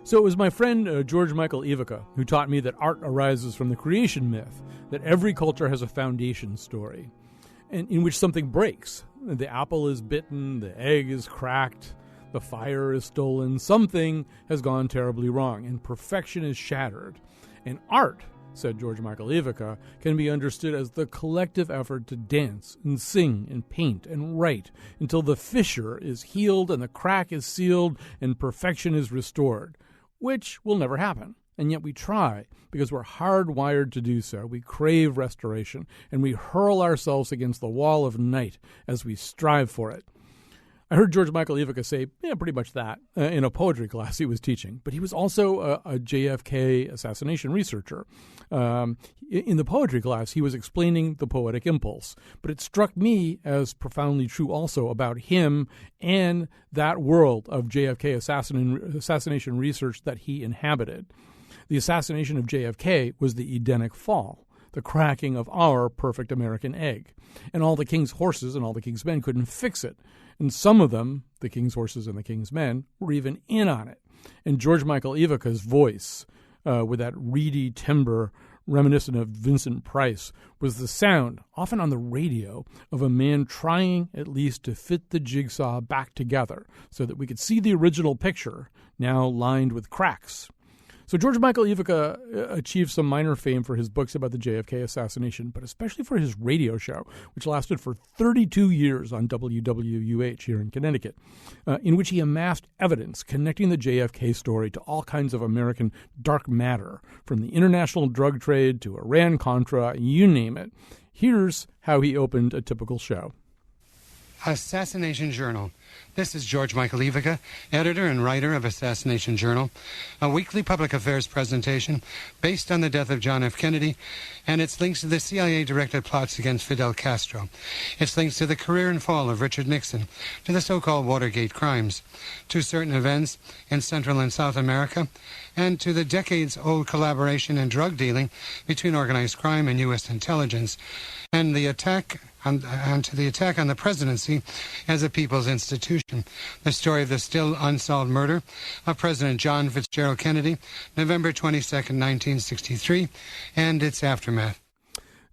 So it was my friend George Michael Ivica who taught me that art arises from the creation myth, that every culture has a foundation story, and in which something breaks. The apple is bitten, the egg is cracked, the fire is stolen, something has gone terribly wrong, and perfection is shattered. And art, said George Michael Ivica, can be understood as the collective effort to dance and sing and paint and write until the fissure is healed and the crack is sealed and perfection is restored, which will never happen. And yet we try, because we're hardwired to do so. We crave restoration, and we hurl ourselves against the wall of night as we strive for it. I heard George Michael Ivica say, pretty much that, in a poetry class he was teaching. But he was also a JFK assassination researcher. In the poetry class, he was explaining the poetic impulse. But it struck me as profoundly true also about him and that world of JFK assassination research that he inhabited. The assassination of JFK was the Edenic fall, the cracking of our perfect American egg. And all the king's horses and all the king's men couldn't fix it. And some of them, the king's horses and the king's men, were even in on it. And George Michael Ivica's voice, with that reedy timbre reminiscent of Vincent Price, was the sound, often on the radio, of a man trying at least to fit the jigsaw back together so that we could see the original picture, now lined with cracks. So George Michael Ivica achieved some minor fame for his books about the JFK assassination, but especially for his radio show, which lasted for 32 years on WWUH here in Connecticut, in which he amassed evidence connecting the JFK story to all kinds of American dark matter, from the international drug trade to Iran-Contra, you name it. Here's how he opened a typical show. Assassination Journal. This is George Michael Ivica, editor and writer of Assassination Journal, a weekly public affairs presentation based on the death of John F. Kennedy and its links to the CIA-directed plots against Fidel Castro, its links to the career and fall of Richard Nixon, to the so-called Watergate crimes, to certain events in Central and South America, and to the decades-old collaboration and drug dealing between organized crime and U.S. intelligence, and the attack on the presidency as a people's institution. The story of the still unsolved murder of President John Fitzgerald Kennedy, November 22nd, 1963, and its aftermath.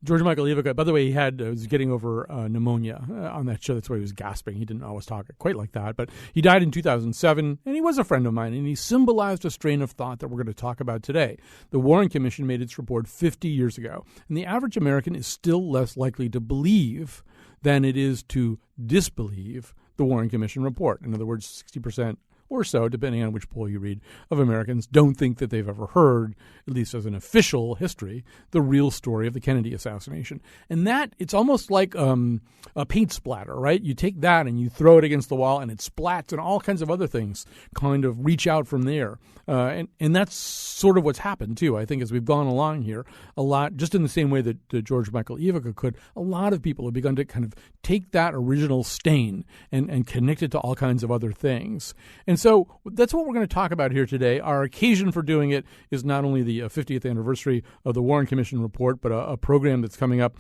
George Michael Ivica, by the way, was getting over pneumonia on that show. That's why he was gasping. He didn't always talk quite like that. But he died in 2007, and he was a friend of mine, and he symbolized a strain of thought that we're going to talk about today. The Warren Commission made its report 50 years ago, and the average American is still less likely to believe than it is to disbelieve the Warren Commission report. In other words, 60% or so, depending on which poll you read, of Americans don't think that they've ever heard, at least as an official history, the real story of the Kennedy assassination. And that, it's almost like a paint splatter, right? You take that and you throw it against the wall and it splats, and all kinds of other things kind of reach out from there. And that's sort of what's happened, too. I think as we've gone along here, a lot, just in the same way that George Michael Ivica could, a lot of people have begun to kind of take that original stain and connect it to all kinds of other things. And so that's what we're going to talk about here today. Our occasion for doing it is not only the 50th anniversary of the Warren Commission report, but a program that's coming up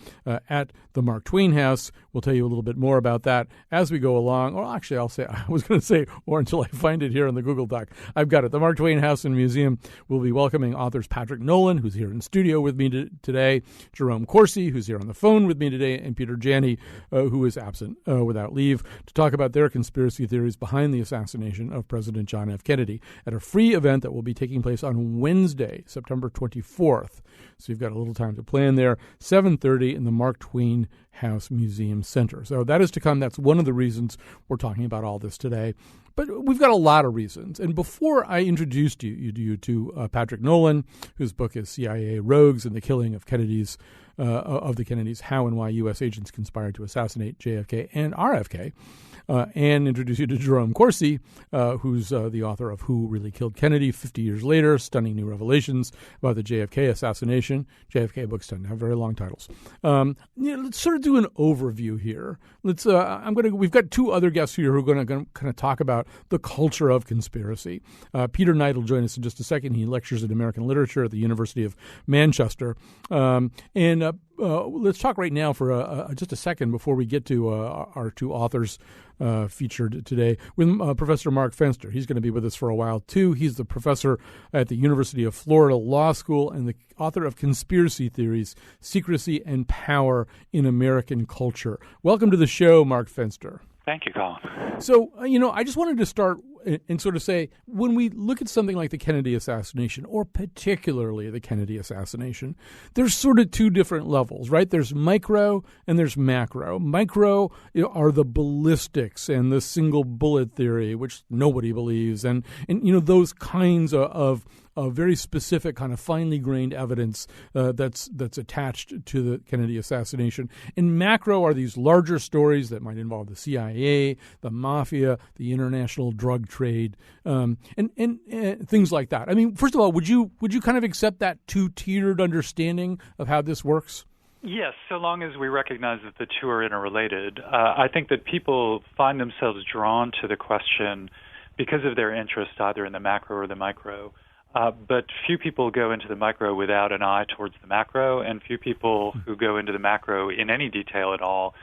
at the Mark Twain House. We'll tell you a little bit more about that as we go along. Or actually, I was going to say, or until I find it here in the Google Doc. I've got it. The Mark Twain House and Museum will be welcoming authors Patrick Nolan, who's here in studio with me today, Jerome Corsi, who's here on the phone with me today, and Peter Janney, who is absent without leave, to talk about their conspiracy theories behind the assassination of President John F. Kennedy at a free event that will be taking place on Wednesday, September 24th. So you've got a little time to plan there, 7:30 in the Mark Twain House Museum Center. So that is to come. That's one of the reasons we're talking about all this today. But we've got a lot of reasons. And before I introduced you to Patrick Nolan, whose book is CIA Rogues and the Killing of Kennedys, How and Why U.S. Agents Conspired to Assassinate JFK and RFK, and introduce you to Jerome Corsi, who's the author of Who Really Killed Kennedy 50 Years Later, Stunning New Revelations about the JFK assassination. JFK books tend to have very long titles. Let's sort of do an overview here. We've got two other guests here who are going to kind of talk about the culture of conspiracy. Peter Knight will join us in just a second. He lectures in American literature at the University of Manchester. And let's talk right now for just a second before we get to our two authors featured today with Professor Mark Fenster. He's going to be with us for a while, too. He's the professor at the University of Florida Law School and the author of Conspiracy Theories, Secrecy and Power in American Culture. Welcome to the show, Mark Fenster. Thank you, Colin. So, I just wanted to start and sort of say, when we look at something like the Kennedy assassination, or particularly the Kennedy assassination, there's sort of two different levels, right? There's micro and there's macro. Micro are the ballistics and the single bullet theory, which nobody believes, and those kinds of very specific kind of finely grained evidence that's attached to the Kennedy assassination. And macro are these larger stories that might involve the CIA, the mafia, the international drug trade, and things like that. I mean, first of all, would you kind of accept that two-tiered understanding of how this works? Yes, so long as we recognize that the two are interrelated. I think that people find themselves drawn to the question because of their interest either in the macro or the micro. But few people go into the micro without an eye towards the macro, and few people who go into the macro in any detail at all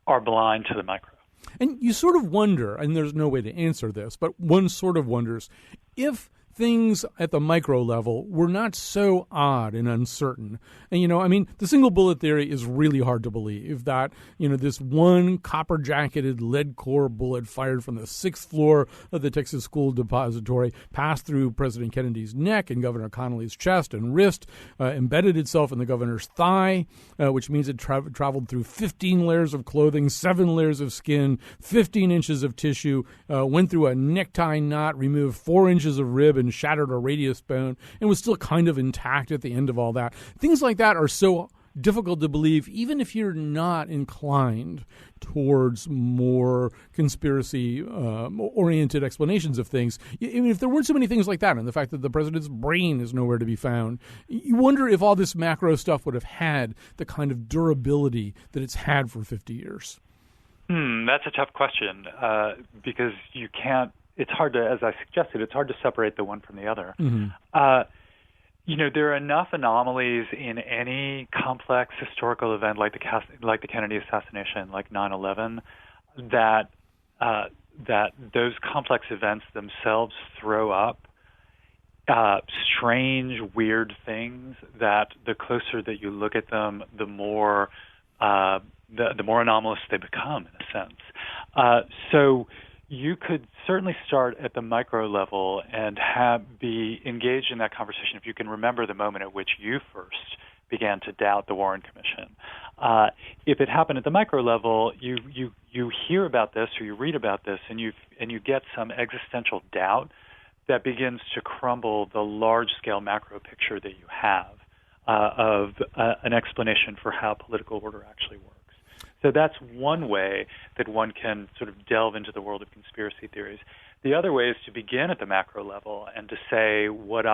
are blind to the micro. And you sort of wonder, and there's no way to answer this, but one sort of wonders if things at the micro level were not so odd and uncertain. And, the single bullet theory is really hard to believe that, this one copper-jacketed lead core bullet fired from the 6th floor of the Texas School Depository passed through President Kennedy's neck and Governor Connolly's chest and wrist, embedded itself in the governor's thigh, which means it traveled through 15 layers of clothing, 7 layers of skin, 15 inches of tissue, went through a necktie knot, removed 4 inches of rib, and shattered a radius bone, and was still kind of intact at the end of all that. Things like that are so difficult to believe, even if you're not inclined towards more conspiracy-oriented explanations of things. Even if there weren't so many things like that, and the fact that the president's brain is nowhere to be found, you wonder if all this macro stuff would have had the kind of durability that it's had for 50 years. That's a tough question because you can't. It's hard to, as I suggested, it's hard to separate the one from the other. Mm-hmm. There are enough anomalies in any complex historical event like the Kennedy assassination, like 9/11, that those complex events themselves throw up strange, weird things that the closer that you look at them, the more anomalous they become, in a sense. So you could certainly start at the micro level and be engaged in that conversation if you can remember the moment at which you first began to doubt the Warren Commission. If it happened at the micro level, you hear about this or you read about this and you get some existential doubt that begins to crumble the large-scale macro picture that you have of an explanation for how political order actually works. So that's one way that one can sort of delve into the world of conspiracy theories. The other way is to begin at the macro level and to say what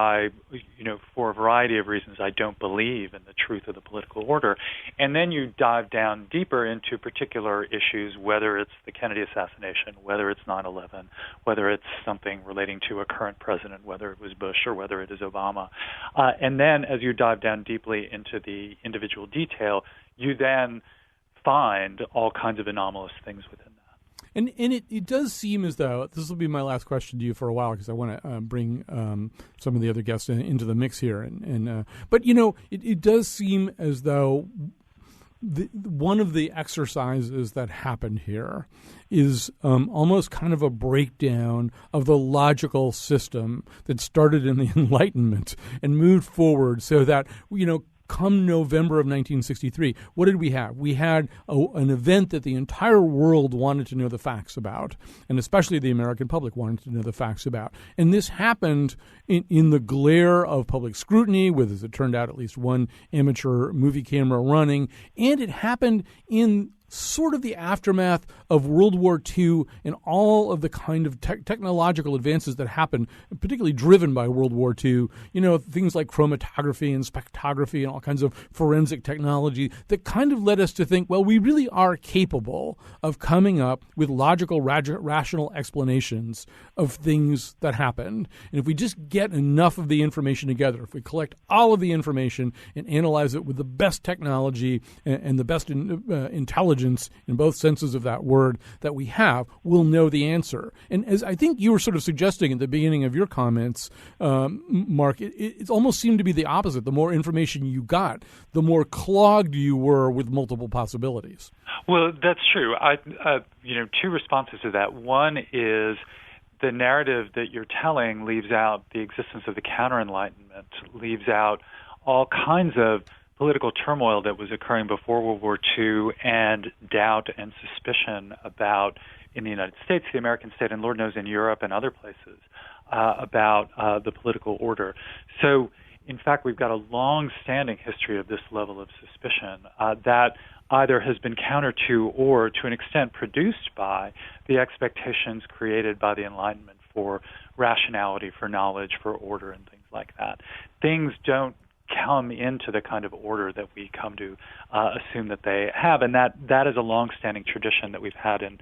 for a variety of reasons, I don't believe in the truth of the political order. And then you dive down deeper into particular issues, whether it's the Kennedy assassination, whether it's 9/11, whether it's something relating to a current president, whether it was Bush or whether it is Obama. And then as you dive down deeply into the individual detail, you then find all kinds of anomalous things within that. And it does seem as though, this will be my last question to you for a while because I want to bring some of the other guests into the mix here. But it does seem as though one of the exercises that happened here is almost kind of a breakdown of the logical system that started in the Enlightenment and moved forward so that, come November of 1963, what did we have? We had an event that the entire world wanted to know the facts about, and especially the American public wanted to know the facts about. And this happened in the glare of public scrutiny with, as it turned out, at least one amateur movie camera running, and it happened in sort of the aftermath of World War II and all of the kind of technological advances that happened, particularly driven by World War II, things like chromatography and spectrography and all kinds of forensic technology that kind of led us to think, well, we really are capable of coming up with logical, rational explanations of things that happened. And if we just get enough of the information together, if we collect all of the information and analyze it with the best technology and the best intelligence in both senses of that word that we have, we'll know the answer. And as I think you were sort of suggesting at the beginning of your comments, Mark, it almost seemed to be the opposite. The more information you got, the more clogged you were with multiple possibilities. Well, that's true. Two responses to that. One is the narrative that you're telling leaves out the existence of the counter-enlightenment, leaves out all kinds of political turmoil that was occurring before World War II and doubt and suspicion about, in the United States, the American state, and Lord knows in Europe and other places, about the political order. So, in fact, we've got a long-standing history of this level of suspicion that either has been counter to or, to an extent, produced by the expectations created by the Enlightenment for rationality, for knowledge, for order, and things like that. Things don't come into the kind of order that we come to assume that they have, and that is a long-standing tradition that we've had in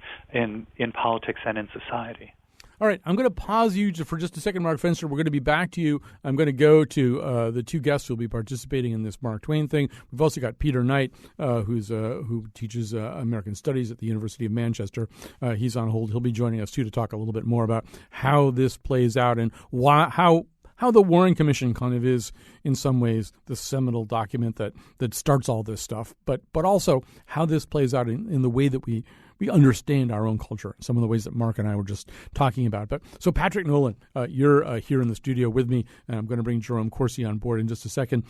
politics and in society. All right, I'm going to pause you for just a second, Mark Fenster. We're going to be back to you. I'm going to go to the two guests who will be participating in this Mark Twain thing. We've also got Peter Knight, who teaches American Studies at the University of Manchester. He's on hold. He'll be joining us, too, to talk a little bit more about how this plays out and how the Warren Commission kind of is, in some ways, the seminal document that starts all this stuff, but also how this plays out in the way that we understand our own culture, some of the ways that Mark and I were just talking about. But so, Patrick Nolan, you're here in the studio with me, and I'm going to bring Jerome Corsi on board in just a second.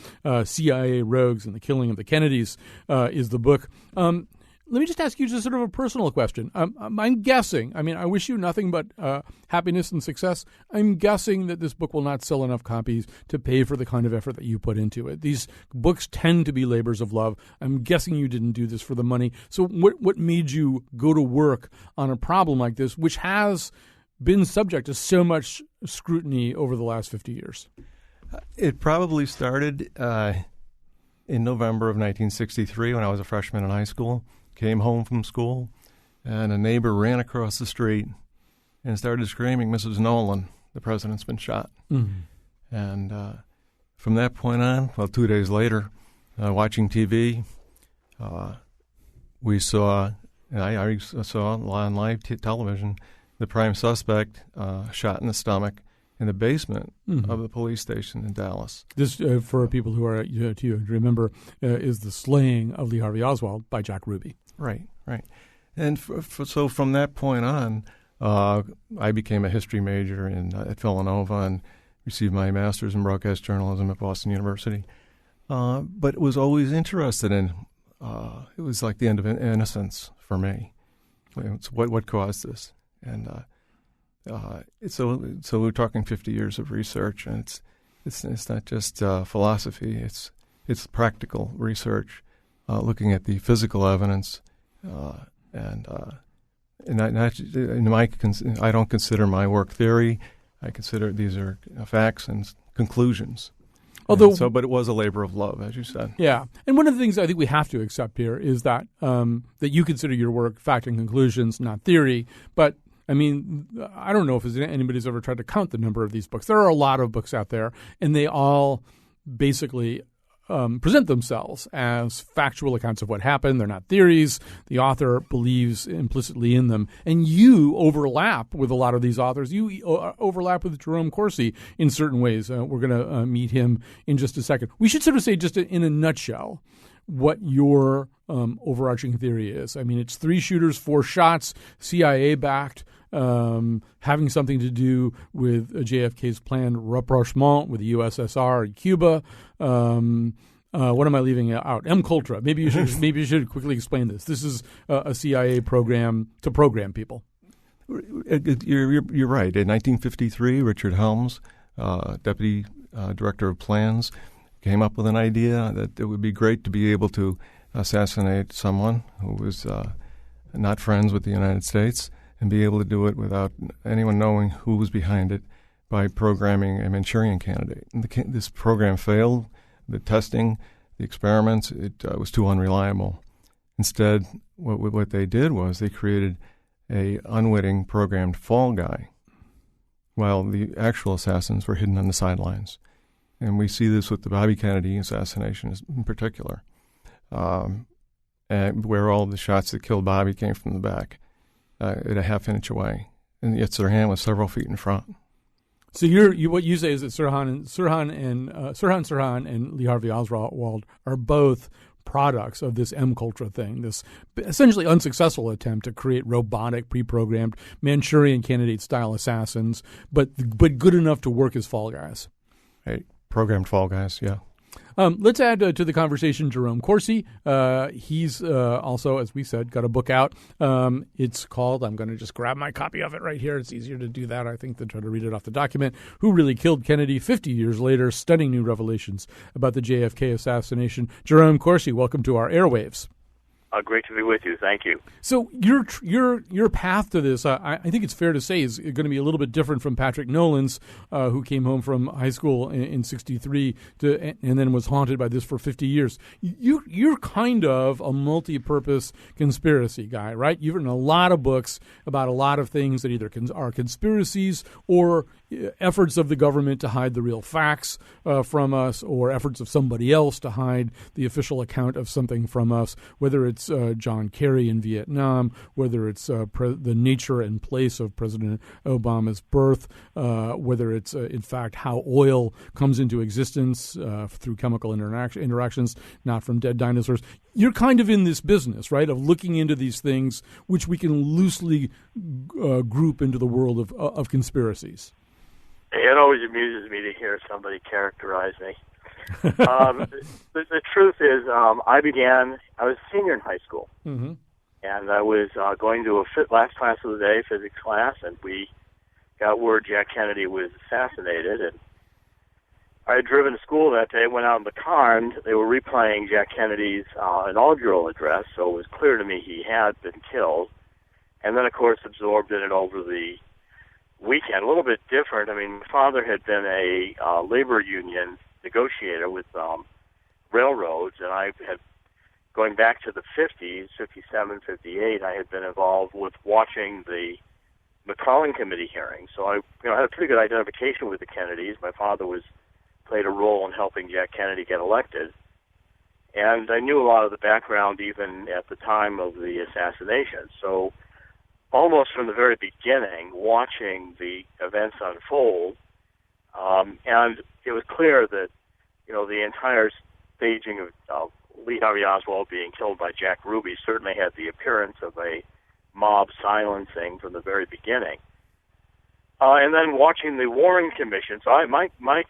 CIA Rogues and the Killing of the Kennedys is the book. Let me just ask you just sort of a personal question. I'm guessing, I wish you nothing but happiness and success. I'm guessing that this book will not sell enough copies to pay for the kind of effort that you put into it. These books tend to be labors of love. I'm guessing you didn't do this for the money. So what made you go to work on a problem like this, which has been subject to so much scrutiny over the last 50 years? It probably started in November of 1963 when I was a freshman in high school. Came home from school, and a neighbor ran across the street and started screaming, "Mrs. Nolan, the president's been shot." Mm-hmm. And from that point on, 2 days later, watching TV, we saw, I saw on live television, the prime suspect shot in the stomach in the basement of the police station in Dallas. This, for people who are too young to remember, is the slaying of Lee Harvey Oswald by Jack Ruby. Right. And so from that point on, I became a history major at Villanova and received my master's in broadcast journalism at Boston University. But was always interested in, it was like the end of innocence for me. It's what caused this? And so we're talking 50 years of research, and it's not just philosophy. It's practical research, looking at the physical evidence, and I don't consider my work theory. I consider these are facts and conclusions. But it was a labor of love, as you said. Yeah, and one of the things I think we have to accept here is that that you consider your work fact and conclusions, not theory. But I don't know if anybody's ever tried to count the number of these books. There are a lot of books out there, and they all basically present themselves as factual accounts of what happened. They're not theories. The author believes implicitly in them. And you overlap with a lot of these authors. You overlap with Jerome Corsi in certain ways. We're going to meet him in just a second. We should sort of say, just in a nutshell, what your overarching theory is. It's 3 shooters, 4 shots, CIA-backed, having something to do with JFK's planned rapprochement with the USSR and Cuba. What am I leaving out? MKUltra. Maybe you should quickly explain this. This is a CIA program to program people. You're right. In 1953, Richard Helms, Deputy Director of Plans, came up with an idea that it would be great to be able to assassinate someone who was not friends with the United States and be able to do it without anyone knowing who was behind it by programming a Manchurian candidate. And this program failed. The testing, the experiments, it was too unreliable. Instead, what they did was they created a unwitting programmed fall guy while the actual assassins were hidden on the sidelines. And we see this with the Bobby Kennedy assassination in particular, and where all the shots that killed Bobby came from the back at a half-inch away, and yet Sirhan was several feet in front. So what you say is that Sirhan and Lee Harvey Oswald are both products of this M-Culture thing, this essentially unsuccessful attempt to create robotic, pre-programmed Manchurian candidate-style assassins, but good enough to work as fall guys. Hey, programmed fall guys, yeah. Let's add to the conversation Jerome Corsi. He's also, as we said, got a book out. It's called, I'm going to just grab my copy of it right here. It's easier to do that, I think, than try to read it off the document. Who Really Killed Kennedy? 50 Years Later, Stunning New Revelations about the JFK assassination. Jerome Corsi, welcome to our airwaves. Great to be with you. Thank you. So your path to this, I think it's fair to say, is going to be a little bit different from Patrick Nolan's, who came home from high school in '63 and then was haunted by this for 50 years. You're kind of a multi-purpose conspiracy guy, right? You've written a lot of books about a lot of things that either are conspiracies or efforts of the government to hide the real facts from us, or efforts of somebody else to hide the official account of something from us, whether it's John Kerry in Vietnam, whether it's the nature and place of President Obama's birth, whether it's, in fact, how oil comes into existence through chemical interactions, not from dead dinosaurs. You're kind of in this business, right, of looking into these things, which we can loosely group into the world of conspiracies. It always amuses me to hear somebody characterize me. The truth is, I was a senior in high school, mm-hmm. and I was going to a last class of the day, physics class, and we got word Jack Kennedy was assassinated, and I had driven to school that day, went out in the car, and they were replaying Jack Kennedy's inaugural address, so it was clear to me he had been killed, and then, of course, absorbed in it over the weekend. A little bit different. I mean, my father had been a labor union negotiator with railroads, and I had, going back to the 50s, 57, 58, I had been involved with watching the McClellan Committee hearings. So I had a pretty good identification with the Kennedys. My father played a role in helping Jack Kennedy get elected, and I knew a lot of the background even at the time of the assassination. So almost from the very beginning, watching the events unfold, and it was clear that, the entire staging of Lee Harvey Oswald being killed by Jack Ruby certainly had the appearance of a mob silencing from the very beginning. And then watching the Warren Commission, so my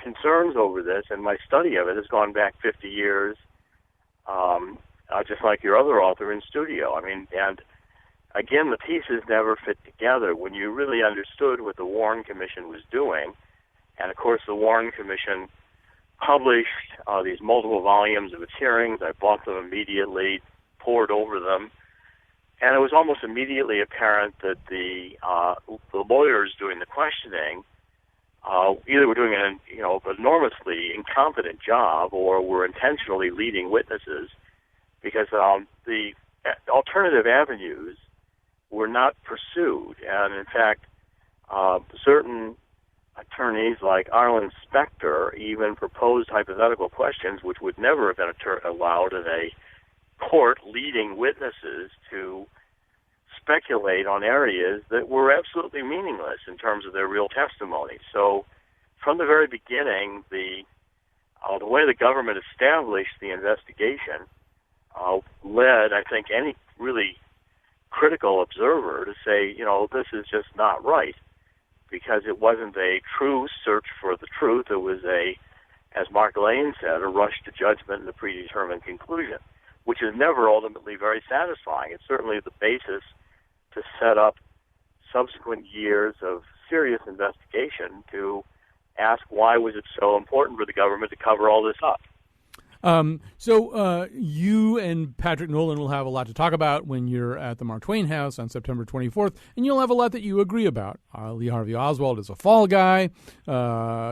concerns over this and my study of it has gone back 50 years, just like your other author in studio. I mean, and again, the pieces never fit together. When you really understood what the Warren Commission was doing, and of course the Warren Commission published these multiple volumes of its hearings. I bought them immediately, pored over them, and it was almost immediately apparent that the lawyers doing the questioning either were doing an enormously incompetent job or were intentionally leading witnesses, because the alternative avenues were not pursued. And in fact, certain attorneys like Arlen Specter even proposed hypothetical questions which would never have been allowed in a court, leading witnesses to speculate on areas that were absolutely meaningless in terms of their real testimony. So from the very beginning, the way the government established the investigation led, I think, any really critical observer to say, this is just not right, because it wasn't a true search for the truth. It was as Mark Lane said, a rush to judgment and a predetermined conclusion, which is never ultimately very satisfying. It's certainly the basis to set up subsequent years of serious investigation to ask why was it so important for the government to cover all this up. So you and Patrick Nolan will have a lot to talk about when you're at the Mark Twain House on September 24th, and you'll have a lot that you agree about. Lee Harvey Oswald is a fall guy,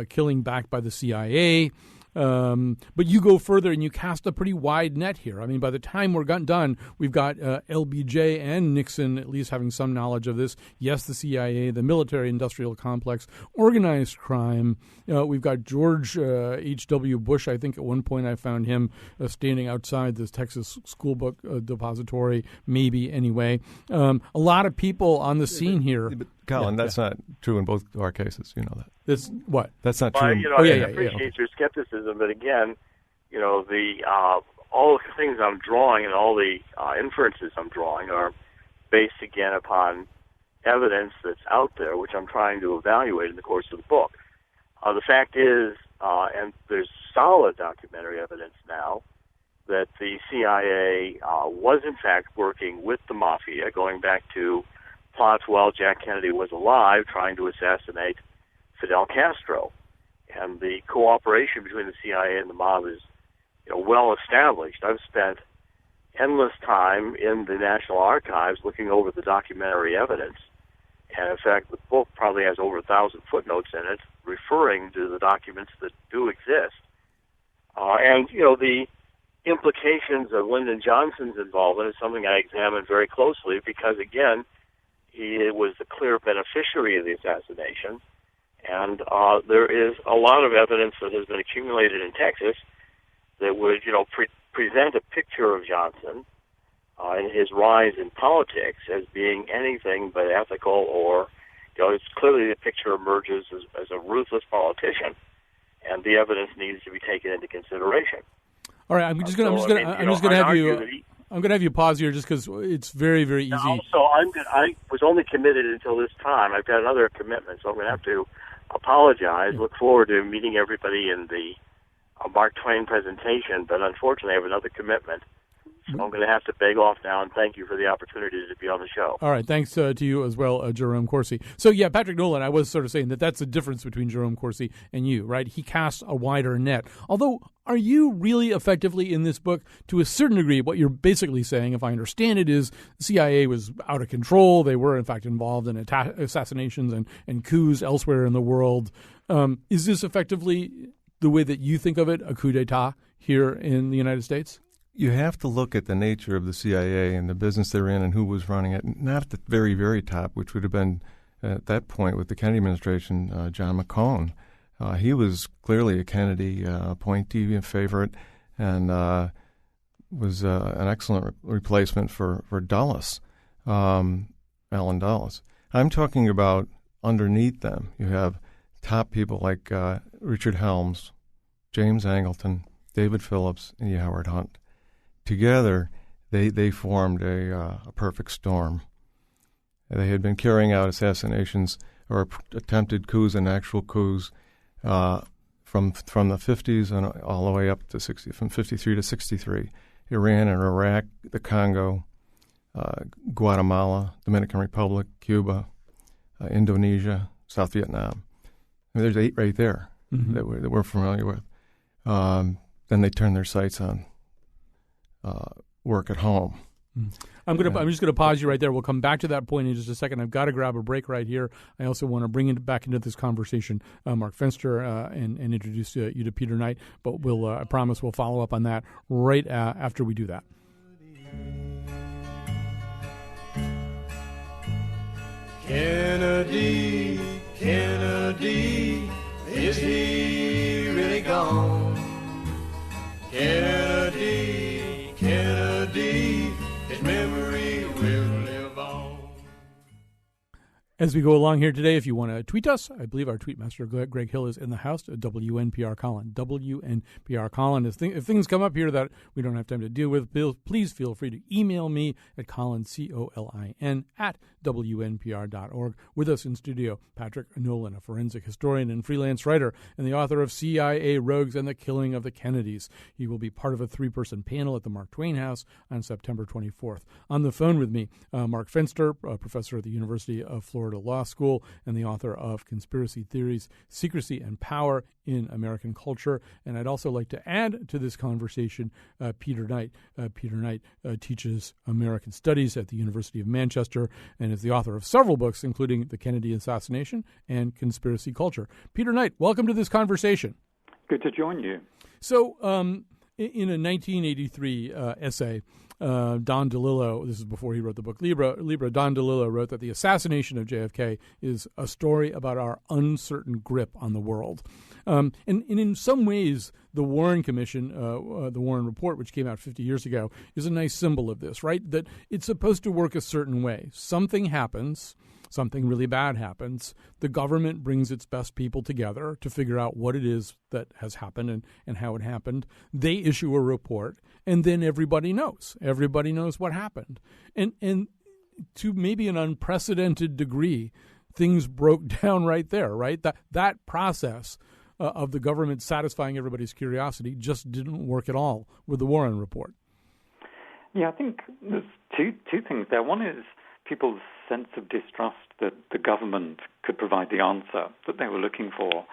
killing backed by the CIA. But you go further and you cast a pretty wide net here. I mean, by the time we're done, we've got LBJ and Nixon at least having some knowledge of this. Yes, the CIA, the military-industrial complex, organized crime. We've got George H.W. Bush. I think at one point I found him standing outside this Texas school book depository, maybe anyway. A lot of people on the scene here. But Colin, that's not true in both our cases. You know that. That's what? That's not true. I appreciate your skepticism, but again, all the things I'm drawing and all the inferences I'm drawing are based again upon evidence that's out there, which I'm trying to evaluate in the course of the book. The fact is, and there's solid documentary evidence now, that the CIA was in fact working with the mafia, going back to plots while Jack Kennedy was alive, trying to assassinate Fidel Castro. And the cooperation between the CIA and the mob is well established. I've spent endless time in the National Archives looking over the documentary evidence. And in fact, the book probably has over 1,000 footnotes in it referring to the documents that do exist. And the implications of Lyndon Johnson's involvement is something I examined very closely because, again, he was the clear beneficiary of the assassination. And there is a lot of evidence that has been accumulated in Texas that would, present a picture of Johnson and his rise in politics as being anything but ethical, or, it's clearly the picture emerges as a ruthless politician, and the evidence needs to be taken into consideration. All right, I'm just going to have you pause here just because it's very, very easy. Also, I was only committed until this time. I've got another commitment, so I'm going to have to apologize. Look forward to meeting everybody in the Mark Twain presentation, but unfortunately I have another commitment. So I'm going to have to beg off now, and thank you for the opportunity to be on the show. All right, thanks to you as well, Jerome Corsi. So, yeah, Patrick Nolan, I was sort of saying that's the difference between Jerome Corsi and you, right? He casts a wider net. Although, are you really effectively in this book, to a certain degree, what you're basically saying, if I understand it, is the CIA was out of control. They were, in fact, involved in assassinations and coups elsewhere in the world. Is this effectively the way that you think of it, a coup d'etat here in the United States? You have to look at the nature of the CIA and the business they're in and who was running it, not at the very, very top, which would have been, at that point with the Kennedy administration, John McCone. He was clearly a Kennedy appointee and favorite, and was an excellent replacement for Dulles, Allen Dulles. I'm talking about underneath them. You have top people like Richard Helms, James Angleton, David Phillips, and Howard Hunt. Together, they formed a perfect storm. They had been carrying out assassinations or attempted coups and actual coups from the 50s and all the way up to 60, from 53 to 63. Iran and Iraq, the Congo, Guatemala, Dominican Republic, Cuba, Indonesia, South Vietnam. I mean, there's 8 right there that we're familiar with. Then they turn their sights on work at home. I'm just gonna pause you right there. We'll come back to that point in just a second. I've got to grab a break right here. I also want to bring it back into this conversation, Mark Fenster, and introduce you to Peter Knight. But I promise we'll follow up on that right after we do that. Kennedy, is he really gone? Kennedy, his memory will live on. As we go along here today, if you want to tweet us, I believe our tweet master, Greg Hill, is in the house, WNPR Colin. WNPR Colin. If things come up here that we don't have time to deal with, please feel free to email me at Colin, COLIN, at WNPR.org. With us in studio, Patrick Nolan, a forensic historian and freelance writer, and the author of CIA Rogues and the Killing of the Kennedys. He will be part of a 3-person panel at the Mark Twain House on September 24th. On the phone with me, Mark Fenster, a professor at the University of Florida Florida Law School and the author of Conspiracy Theories, Secrecy and Power in American Culture. And I'd also like to add to this conversation Peter Knight. Peter Knight teaches American Studies at the University of Manchester and is the author of several books, including The Kennedy Assassination and Conspiracy Culture. Peter Knight, welcome to this conversation. Good to join you. So, in a 1983 essay, Don DeLillo, this is before he wrote the book Libra, Don DeLillo wrote that the assassination of JFK is a story about our uncertain grip on the world. And in some ways, the Warren Commission, the Warren Report, which came out 50 years ago, is a nice symbol of this, right? That it's supposed to work a certain way. Something happens. Something really bad happens, the government brings its best people together to figure out what it is that has happened and how it happened. They issue a report, and then everybody knows. Everybody knows what happened. And to maybe an unprecedented degree, things broke down right there, right? That process of the government satisfying everybody's curiosity just didn't work at all with the Warren Report. Yeah, I think there's two things there. One is people's sense of distrust that the government could provide the answer that they were looking for.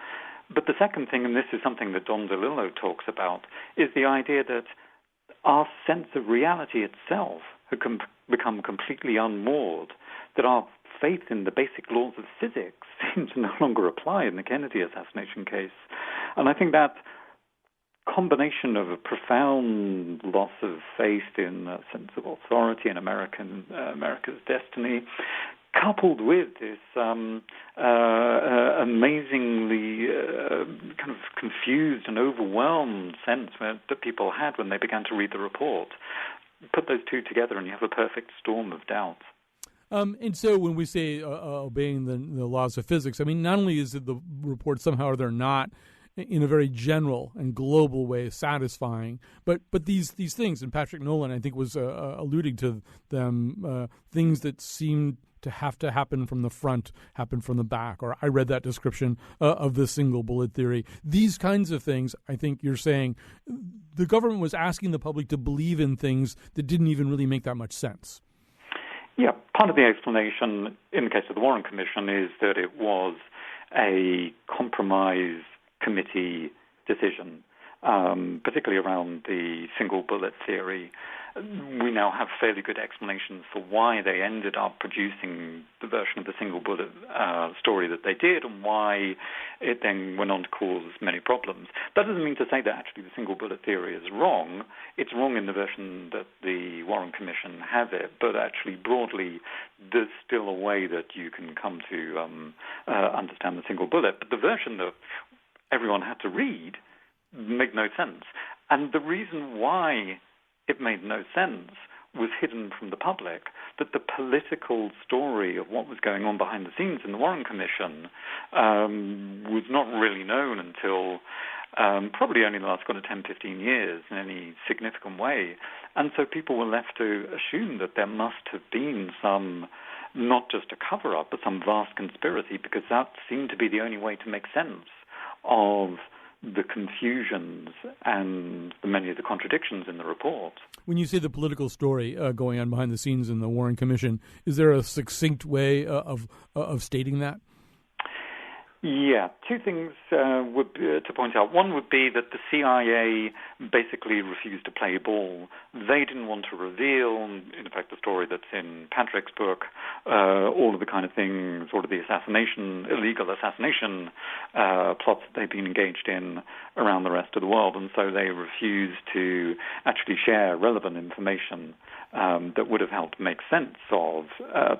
But the second thing, and this is something that Don DeLillo talks about, is the idea that our sense of reality itself had become completely unmoored, that our faith in the basic laws of physics seemed to no longer apply in the Kennedy assassination case. And I think that combination of a profound loss of faith in a sense of authority in America's destiny, coupled with this amazingly kind of confused and overwhelmed sense that people had when they began to read the report. Put those two together and you have a perfect storm of doubt. And so when we say obeying the laws of physics, I mean, not only is it the report somehow or they're not in a very general and global way satisfying, but these things, and Patrick Nolan, I think, was alluding to them, things that seem to have to happen from the front, happen from the back, or I read that description of the single bullet theory. These kinds of things, I think you're saying, the government was asking the public to believe in things that didn't even really make that much sense. Yeah, part of the explanation in the case of the Warren Commission is that it was a compromise committee decision, particularly around the single bullet theory. We now have fairly good explanations for why they ended up producing the version of the single bullet story that they did and why it then went on to cause many problems. That doesn't mean to say that actually the single bullet theory is wrong. It's wrong in the version that the Warren Commission has it, but actually broadly there's still a way that you can come to understand the single bullet. But the version that everyone had to read made no sense. And the reason why it made no sense was hidden from the public, that the political story of what was going on behind the scenes in the Warren Commission was not really known until probably only in the last 10, 15 years in any significant way. And so people were left to assume that there must have been some, not just a cover-up, but some vast conspiracy, because that seemed to be the only way to make sense of the confusions and many of the contradictions in the report. When you say the political story going on behind the scenes in the Warren Commission, is there a succinct way of stating that? Yeah, two things would be, to point out. One would be that the CIA basically refused to play ball. They didn't want to reveal, in fact, the story that's in Patrick's book, all of the kind of things, all of the illegal assassination plots that they've been engaged in around the rest of the world. And so they refused to actually share relevant information that would have helped make sense of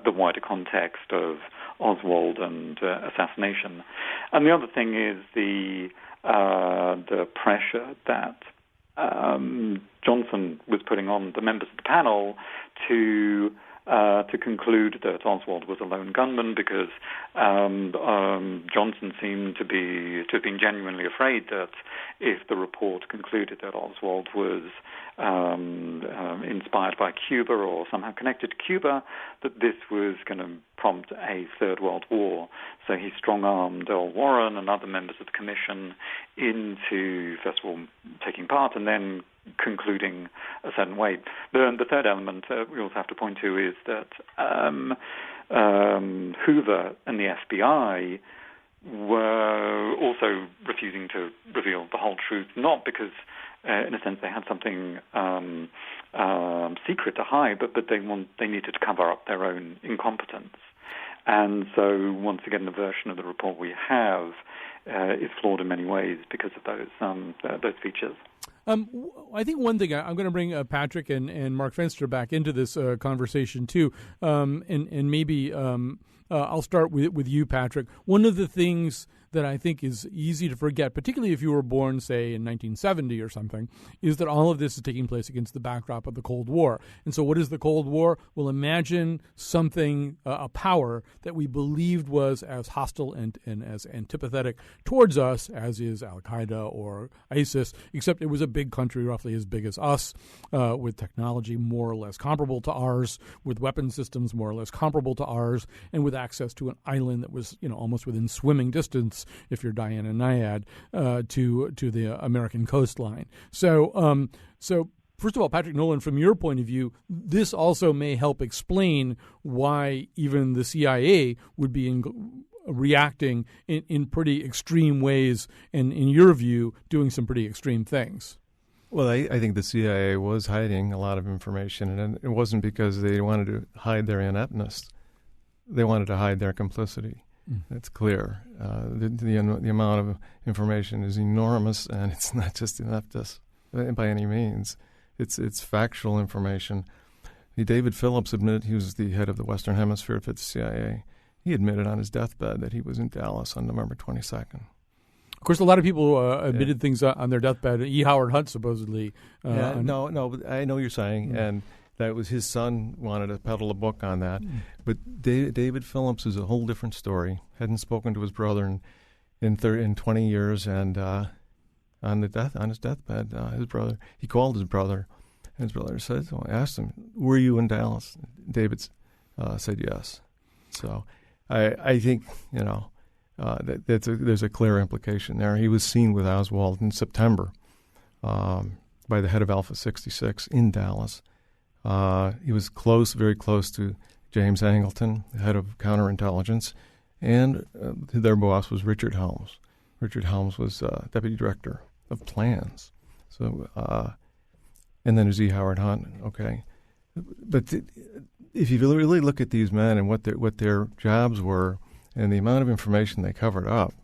the wider context of Oswald and assassination. And the other thing is the pressure that Johnson was putting on the members of the panel to conclude that Oswald was a lone gunman, because Johnson seemed to have been genuinely afraid that if the report concluded that Oswald was inspired by Cuba or somehow connected to Cuba, that this was going to prompt a Third World War. So he strong-armed Earl Warren and other members of the commission into, first of all, taking part and then concluding a certain way. The third element we also have to point to is that Hoover and the FBI were also refusing to reveal the whole truth, not because, in a sense, they had something secret to hide, but they needed to cover up their own incompetence. And so, once again, the version of the report we have is flawed in many ways because of those features. I think one thing I'm going to bring Patrick and Mark Fenster back into this conversation too, and maybe I'll start with you, Patrick. One of the things that I think is easy to forget, particularly if you were born, say, in 1970 or something, is that all of this is taking place against the backdrop of the Cold War. And so what is the Cold War? Well, imagine something, a power that we believed was as hostile and as antipathetic towards us as is Al-Qaeda or ISIS, except it was a big country, roughly as big as us, with technology more or less comparable to ours, with weapon systems more or less comparable to ours, and with access to an island that was, almost within swimming distance, if you're Diana Nyad, to the American coastline. So first of all, Patrick Nolan, from your point of view, this also may help explain why even the CIA would be reacting in pretty extreme ways, and in your view, doing some pretty extreme things. Well, I think the CIA was hiding a lot of information, and it wasn't because they wanted to hide their ineptness. They wanted to hide their complicity. It's clear. The amount of information is enormous, and it's not just ineptness by any means. It's factual information. David Phillips admitted, he was the head of the Western Hemisphere for the CIA. He admitted on his deathbed that he was in Dallas on November 22nd. Of course, a lot of people admitted things on their deathbed. E. Howard Hunt supposedly. No, but I know what you're saying, and that was his son wanted to peddle a book on that. But David Phillips is a whole different story. Hadn't spoken to his brother in 20 years, and on his deathbed, his brother, he called his brother, and his brother asked him, "Were you in Dallas?" David said yes. So I think there's a clear implication there. He was seen with Oswald in September by the head of Alpha 66 in Dallas. He was very close to James Angleton, the head of counterintelligence, and their boss was Richard Helms. Richard Helms was deputy director of plans. So, and then there's E. Howard Hunt. Okay, but if you really look at these men and what their jobs were and the amount of information they covered up,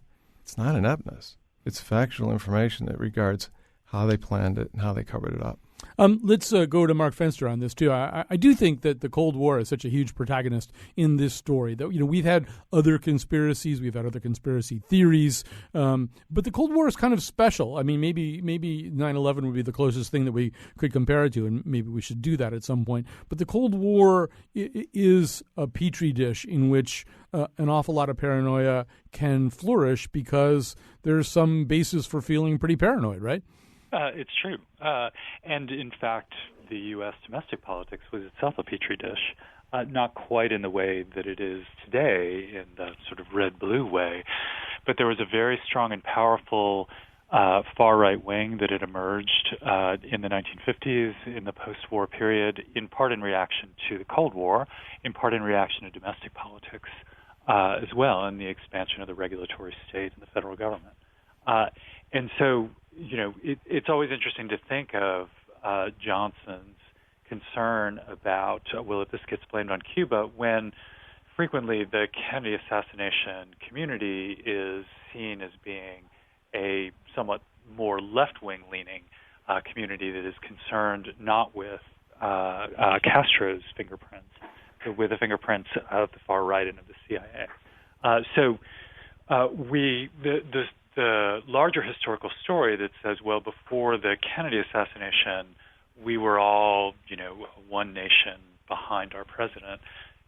it's not ineptness. It's factual information that regards how they planned it and how they covered it up. Let's go to Mark Fenster on this too. I do think that the Cold War is such a huge protagonist in this story. That we've had other conspiracies, we've had other conspiracy theories, but the Cold War is kind of special. I mean, maybe 9/11 would be the closest thing that we could compare it to, and maybe we should do that at some point. But the Cold War is a petri dish in which an awful lot of paranoia can flourish because there's some basis for feeling pretty paranoid, right? It's true. And in fact, the U.S. domestic politics was itself a petri dish, not quite in the way that it is today, in the sort of red-blue way, but there was a very strong and powerful far-right wing that had emerged in the 1950s, in the post-war period, in part in reaction to the Cold War, in part in reaction to domestic politics as well, and the expansion of the regulatory state and the federal government. And so, it's always interesting to think of Johnson's concern about, if this gets blamed on Cuba, when frequently the Kennedy assassination community is seen as being a somewhat more left-wing leaning community that is concerned not with Castro's fingerprints, but with the fingerprints of the far right and of the CIA. The larger historical story that says, before the Kennedy assassination, we were all, one nation behind our president.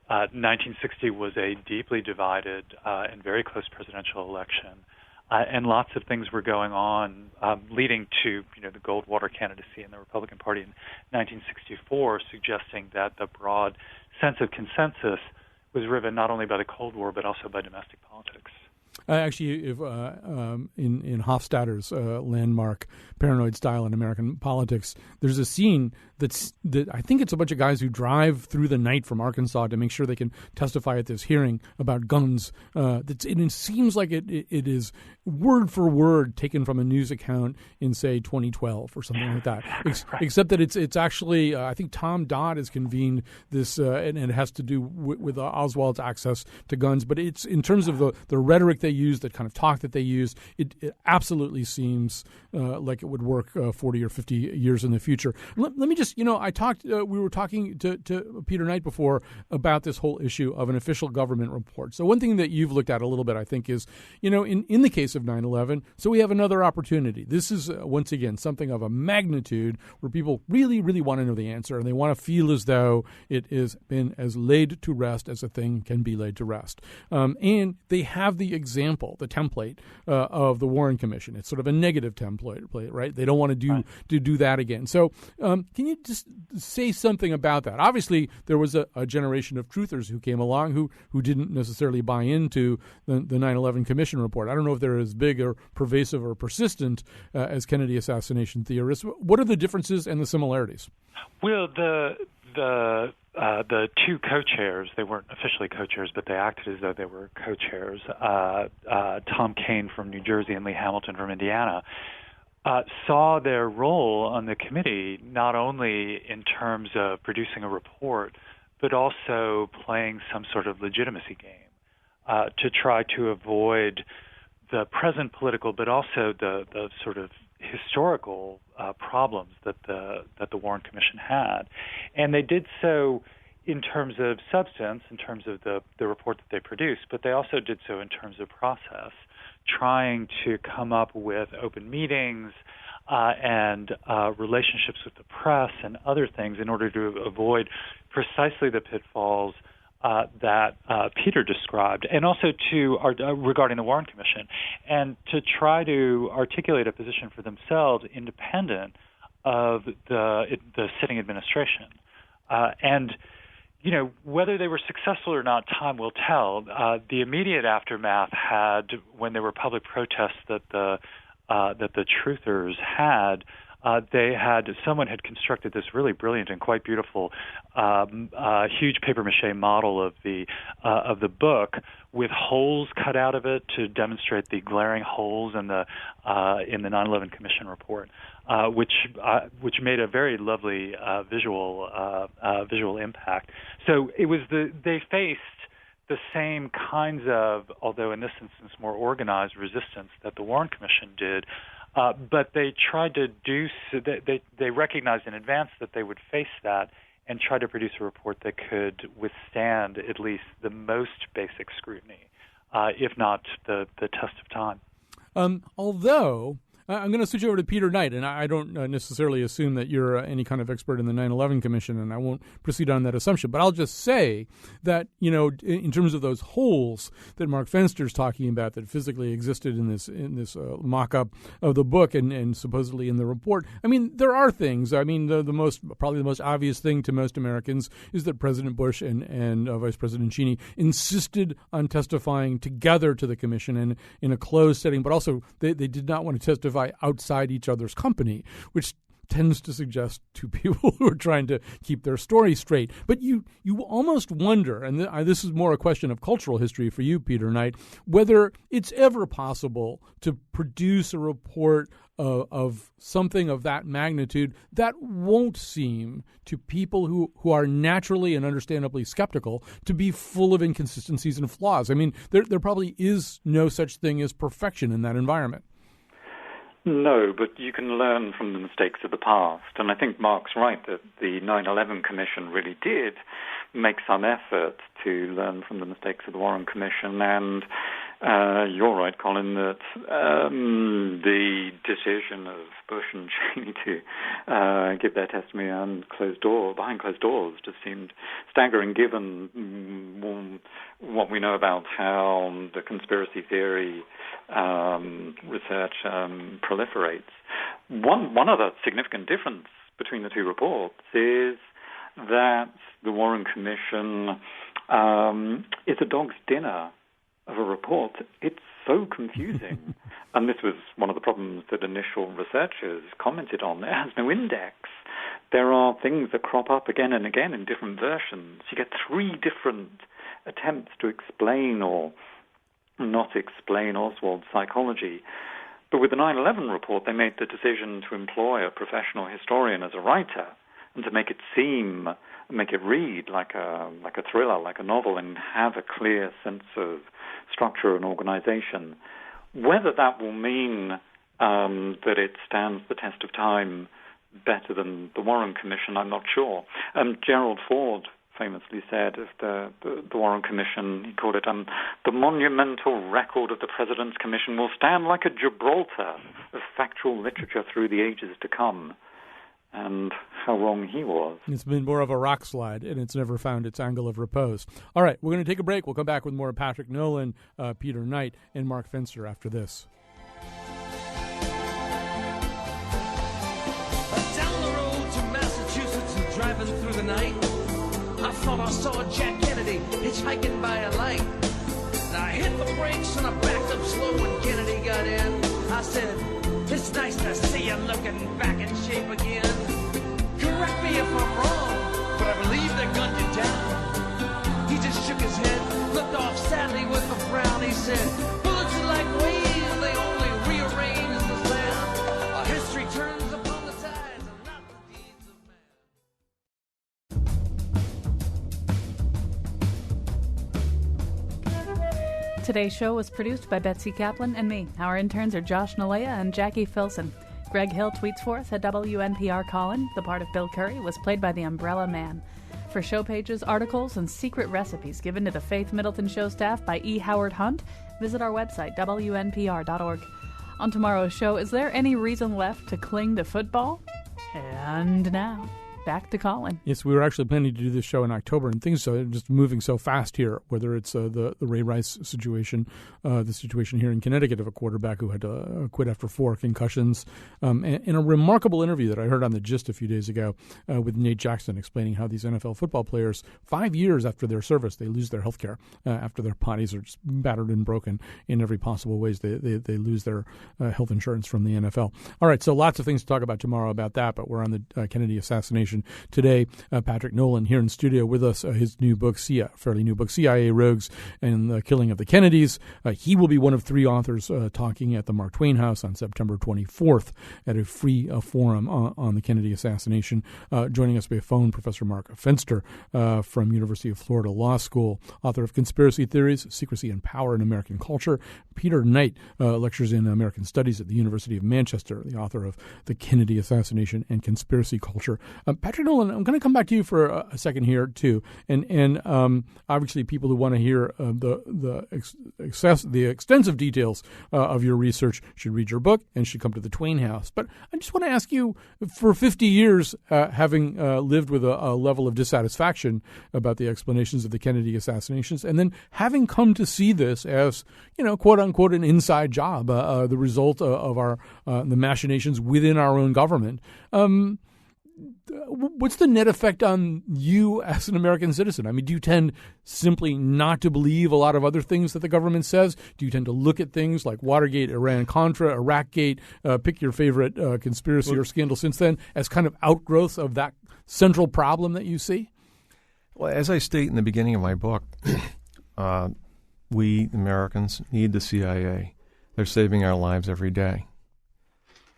1960 was a deeply divided and very close presidential election, and lots of things were going on, leading to, the Goldwater candidacy in the Republican Party in 1964, suggesting that the broad sense of consensus was riven not only by the Cold War but also by domestic politics. Actually, if, in Hofstadter's landmark Paranoid Style in American Politics, there's a scene that I think it's a bunch of guys who drive through the night from Arkansas to make sure they can testify at this hearing about guns. And it seems like it is word for word taken from a news account in, say, 2012 or something like that. Except that it's actually, I think Tom Dodd has convened this, and it has to do with Oswald's access to guns. But it's in terms of the rhetoric they use, that kind of talk that they use, it absolutely seems like it would work 40 or 50 years in the future. Let me just, we were talking to Peter Knight before about this whole issue of an official government report. So one thing that you've looked at a little bit, I think, is, in the case of 9/11, so we have another opportunity. This is, once again, something of a magnitude where people really, really want to know the answer, and they want to feel as though it has been as laid to rest as a thing can be laid to rest. And they have the example, the template of the Warren Commission. It's sort of a negative template, right? They don't want to do that again. So can you just say something about that? Obviously, there was a generation of truthers who came along who didn't necessarily buy into the 9/11 Commission report. I don't know if they're as big or pervasive or persistent as Kennedy assassination theorists. What are the differences and the similarities? Well, the two co-chairs, they weren't officially co-chairs, but they acted as though they were co-chairs, Tom Kaine from New Jersey and Lee Hamilton from Indiana, saw their role on the committee not only in terms of producing a report, but also playing some sort of legitimacy game to try to avoid the present political, but also the sort of historical problems that the Warren Commission had. And they did so in terms of substance, in terms of the report that they produced, but they also did so in terms of process, trying to come up with open meetings and relationships with the press and other things in order to avoid precisely the pitfalls that Peter described, and also regarding the Warren Commission, and to try to articulate a position for themselves independent of the sitting administration. And whether they were successful or not, time will tell. The immediate aftermath had, when there were public protests that the truthers had, someone had constructed this really brilliant and quite beautiful huge papier-mâché model of the book with holes cut out of it to demonstrate the glaring holes in the 9/11 Commission report, which made a very lovely visual impact. So it was they faced the same kinds of, although in this instance more organized, resistance that the Warren Commission did. But they tried to they recognized in advance that they would face that and try to produce a report that could withstand at least the most basic scrutiny, if not the test of time. Although I'm going to switch over to Peter Knight, and I don't necessarily assume that you're any kind of expert in the 9/11 Commission, and I won't proceed on that assumption. But I'll just say that, in terms of those holes that Mark Fenster's talking about that physically existed in this mock-up of the book and supposedly in the report, I mean, there are things. I mean, probably the most obvious thing to most Americans is that President Bush and Vice President Cheney insisted on testifying together to the commission and in a closed setting, but also they did not want to testify outside each other's company, which tends to suggest to people who are trying to keep their story straight. But you almost wonder, and this is more a question of cultural history for you, Peter Knight, whether it's ever possible to produce a report of something of that magnitude that won't seem to people who are naturally and understandably skeptical to be full of inconsistencies and flaws. I mean, there probably is no such thing as perfection in that environment. No, but you can learn from the mistakes of the past. And I think Mark's right that the 9/11 Commission really did make some effort to learn from the mistakes of the Warren Commission. And you're right, Colin, that the decision of Bush and Cheney to give their testimony behind closed doors just seemed staggering given what we know about how the conspiracy theory research proliferates. One other significant difference between the two reports is that the Warren Commission is a dog's dinner of a report, it's so confusing. And this was one of the problems that initial researchers commented on. It has no index. There are things that crop up again and again in different versions. You get 3 different attempts to explain or not explain Oswald's psychology. But with the 9/11 report, they made the decision to employ a professional historian as a writer and to make it read like a thriller, like a novel, and have a clear sense of structure and organization. Whether that will mean that it stands the test of time better than the Warren Commission, I'm not sure. Gerald Ford famously said of the Warren Commission, he called it, the monumental record of the President's Commission will stand like a Gibraltar of factual literature through the ages to come. And how wrong he was. It's been more of a rock slide, and it's never found its angle of repose. All right, we're going to take a break. We'll come back with more Patrick Nolan, Peter Knight, and Mark Fenster after this. Down the road to Massachusetts and driving through the night, I thought I saw Jack Kennedy hitchhiking by a light. Now I hit the brakes and I backed up slow when Kennedy got in. I said, "It's nice to see you looking back in shape again. Correct me if I'm wrong, but I believe they gunned you down." He just shook his head, looked off sadly with a frown. He said, "Bullets are like waves, they only rearrange the sand. Our history turns upon the tides and not the deeds of man." Today's show was produced by Betsy Kaplan and me. Our interns are Josh Nalea and Jackie Filson. Greg Hill tweets forth at WNPR Colin. The part of Bill Curry was played by the Umbrella Man. For show pages, articles, and secret recipes given to the Faith Middleton Show staff by E. Howard Hunt, visit our website, WNPR.org. On tomorrow's show, is there any reason left to cling to football? And now, back to Colin. Yes, we were actually planning to do this show in October, and things are just moving so fast here, whether it's the Ray Rice situation, the situation here in Connecticut of a quarterback who had to quit after 4 concussions, and a remarkable interview that I heard on The Gist a few days ago with Nate Jackson explaining how these NFL football players, 5 years after their service, they lose their health care after their bodies are just battered and broken in every possible ways. They lose their health insurance from the NFL. All right, so lots of things to talk about tomorrow about that, but we're on the Kennedy assassination today. Patrick Nolan here in studio with us, his new book, fairly new book, CIA Rogues and the Killing of the Kennedys. He will be one of 3 authors talking at the Mark Twain House on September 24th at a free forum on the Kennedy assassination. Joining us by phone, Professor Mark Fenster from University of Florida Law School, author of Conspiracy Theories, Secrecy and Power in American Culture. Peter Knight lectures in American Studies at the University of Manchester, the author of The Kennedy Assassination and Conspiracy Culture. Patrick Nolan, I'm going to come back to you for a second here, too. And obviously people who want to hear the extensive details of your research should read your book and should come to the Twain House. But I just want to ask you, for 50 years, having lived with a level of dissatisfaction about the explanations of the Kennedy assassinations, and then having come to see this as, quote unquote, an inside job, the result of the machinations within our own government. What's the net effect on you as an American citizen? I mean, do you tend simply not to believe a lot of other things that the government says? Do you tend to look at things like Watergate, Iran-Contra, Iraqgate, pick your favorite conspiracy or scandal since then, as kind of outgrowths of that central problem that you see? Well, as I state in the beginning of my book, we Americans need the CIA. They're saving our lives every day.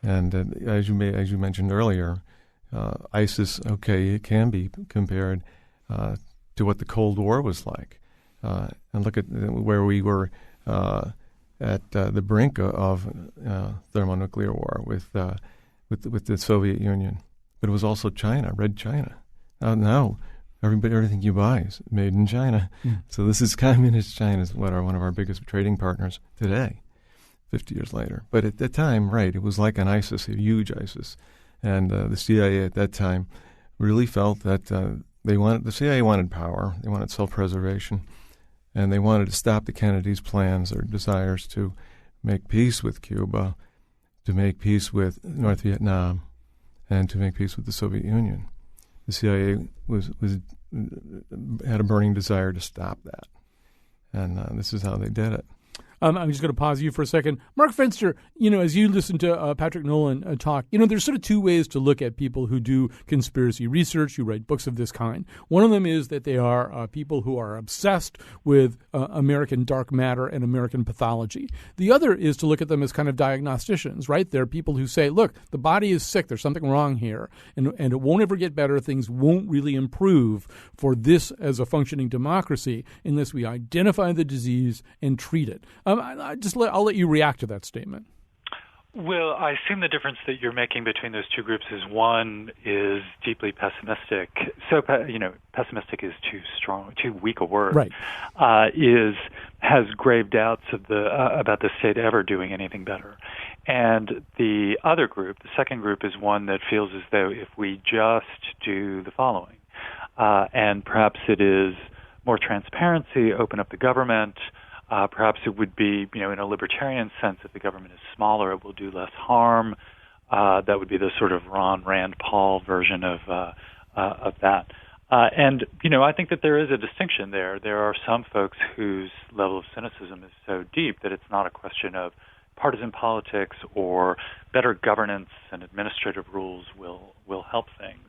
And as you mentioned earlier, ISIS, it can be compared to what the Cold War was like. And look at where we were at the brink of thermonuclear war with the Soviet Union. But it was also China, Red China. Now everything you buy is made in China. So this is Communist China, is one of our biggest trading partners today, 50 years later. But at that time, it was like an ISIS, a huge ISIS. And the CIA at that time really felt that the CIA wanted power, they wanted self-preservation, and they wanted to stop the Kennedys' plans or desires to make peace with Cuba, to make peace with North Vietnam, and to make peace with the Soviet Union. The CIA had a burning desire to stop that. And this is how they did it. I'm just going to pause you for a second. Mark Fenster, as you listen to Patrick Nolan talk, there's sort of two ways to look at people who do conspiracy research, who write books of this kind. One of them is that they are people who are obsessed with American dark matter and American pathology. The other is to look at them as kind of diagnosticians, right? They're people who say, look, the body is sick. There's something wrong here, and it won't ever get better. Things won't really improve for this as a functioning democracy unless we identify the disease and treat it. I'll let you react to that statement. Well, I assume the difference that you're making between those two groups is one is deeply pessimistic. So, pessimistic is too weak a word. Right. Has grave doubts of about the state ever doing anything better. And the other group, the second group, is one that feels as though if we just do the following, and perhaps it is more transparency, open up the government. Perhaps it would be, in a libertarian sense, if the government is smaller, it will do less harm. That would be the sort of Rand Paul version of that. And I think that there is a distinction there. There are some folks whose level of cynicism is so deep that it's not a question of partisan politics or better governance and administrative rules will help things.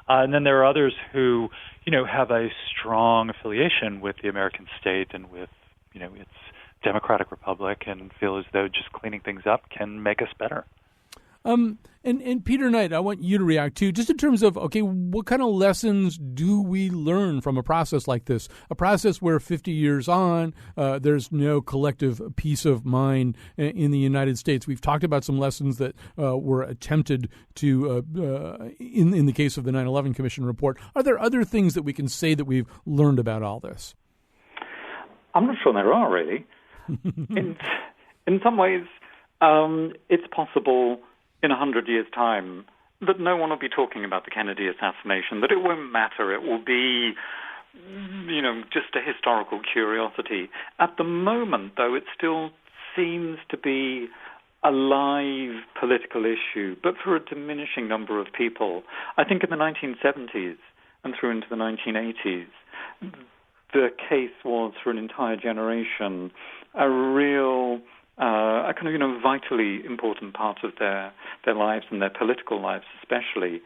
And then there are others who, have a strong affiliation with the American state and with its democratic republic and feel as though just cleaning things up can make us better. And Peter Knight, I want you to react too, just in terms of, okay, what kind of lessons do we learn from a process like this? A process where 50 years on, there's no collective peace of mind in the United States. We've talked about some lessons that were attempted to, in the case of the 9/11 Commission report. Are there other things that we can say that we've learned about all this? I'm not sure there are, really. In some ways, it's possible in 100 years' time that no one will be talking about the Kennedy assassination, that it won't matter. It will be, just a historical curiosity. At the moment, though, it still seems to be a live political issue, but for a diminishing number of people. I think in the 1970s and through into the 1980s, the case was for an entire generation a real, a kind of, vitally important part of their lives and their political lives especially.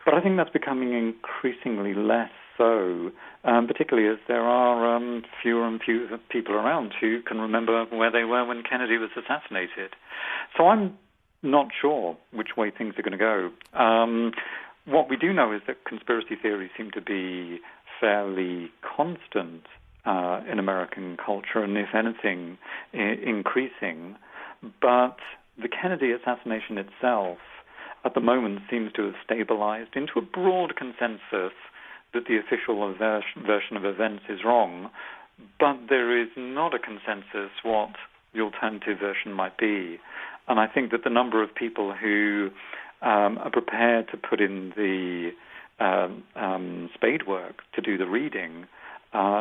But I think that's becoming increasingly less so, particularly as there are fewer and fewer people around who can remember where they were when Kennedy was assassinated. So I'm not sure which way things are going to go. What we do know is that conspiracy theories seem to be fairly constant in American culture, and if anything, increasing. But the Kennedy assassination itself, at the moment, seems to have stabilized into a broad consensus that the official version of events is wrong, but there is not a consensus what the alternative version might be. And I think that the number of people who are prepared to put in the spade work to do the reading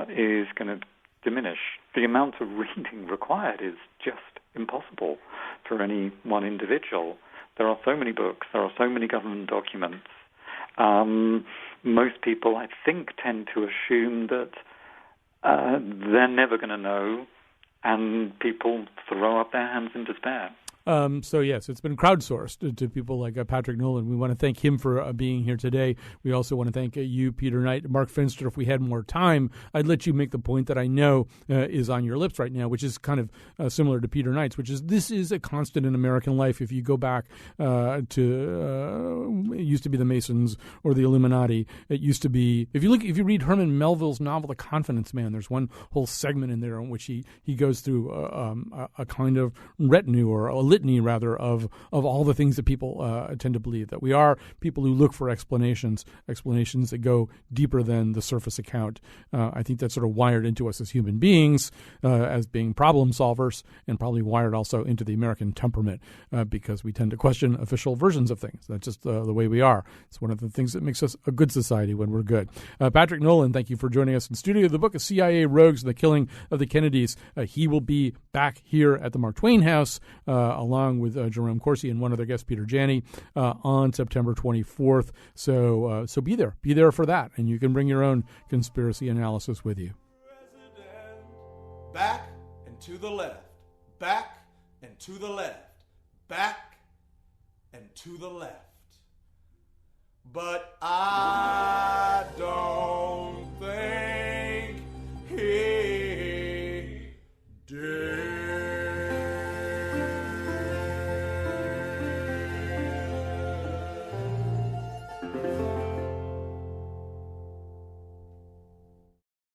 is going to diminish. The amount of reading required is just impossible for any one individual. There are so many books, there are so many government documents. Most people, I think, tend to assume that they're never going to know, and people throw up their hands in despair. So, yes, it's been crowdsourced to people like Patrick Nolan. We want to thank him for being here today. We also want to thank you, Peter Knight. Mark Fenster, if we had more time, I'd let you make the point that I know is on your lips right now, which is kind of similar to Peter Knight's, which is this is a constant in American life. If you go back to it used to be the Masons or the Illuminati. It used to be, if you read Herman Melville's novel, The Confidence Man, there's one whole segment in there in which he goes through a kind of retinue or a litany rather of all the things that people tend to believe, that we are people who look for explanations that go deeper than the surface account. I think that's sort of wired into us as human beings, as being problem solvers, and probably wired also into the American temperament because we tend to question official versions of things. That's just the way we are. It's one of the things that makes us a good society when we're good. Patrick Nolan, thank you for joining us in studio. The book is CIA Rogues and the Killing of the Kennedys. He will be back here at the Mark Twain House along with Jerome Corsi and one other guest, Peter Janney, on September 24th. So be there. Be there for that. And you can bring your own conspiracy analysis with you. back and to the left, back and to the left, back and to the left. But I don't think